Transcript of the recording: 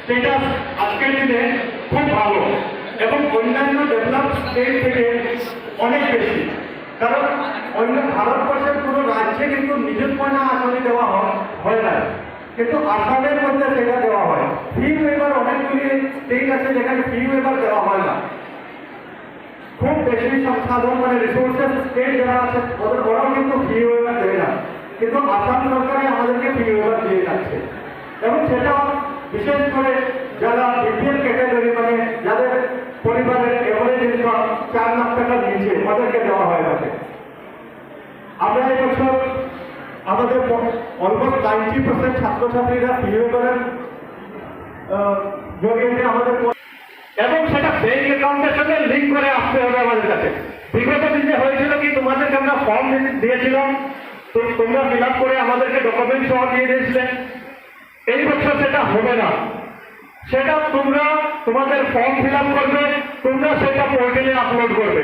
Status আজকের দিনে খুব ভালো এবং অন্যান্য ডেভেলপ স্টেট থেকে অনেক বেশি। কারণ অন্য ভারতবর্ষের কোনো রাজ্যে কিন্তু নিজের ময়না আসলে দেওয়া হয় না, কিন্তু আসামের মধ্যে সেটা দেওয়া হয়। ফি ওয়েভার অনেকগুলি স্টেট আছে যেখানে ফি ওয়েভার দেওয়া হয় না। খুব বেশি সাধারণ মানে রিসোর্সেস স্টেট যারা আছে ওরাও কিন্তু ফি ওয়েভার দেয় না, কিন্তু আসাম সরকারে আমাদেরকে ফি ওয়েভার দিয়ে যাচ্ছে। এবং সেটা বিশেষ করে যারা বিপিএল ক্যাটাগরি মানে যাদের পরিবারের এভারেজ ইনকাম 4 লাখ টাকার নিচে ওদেরকে দেওয়া হয় থাকে। আমরা এই বছর আমাদের অলমোস্ট 90% ছাত্রছাত্রীরা ফি ওয়েভারের জরিয়ে আমাদের এবং সেটা ব্যাংক অ্যাকাউন্টের সঙ্গে লিঙ্ক করে আসতে হবে আমাদের কাছে। বিগত দিনে হয়েছিল কি, তোমাদেরকে আমরা ফর্ম দিয়েছিলাম, তো তোমরা ফিল আপ করে আমাদেরকে ডকুমেন্ট সহ দিয়ে দিয়েছিলে। এই বছর সেটা হবে না, সেটা তোমরা তোমাদের ফর্ম ফিল আপ করবে, তোমরা সেটা পোর্টালে আপলোড করবে।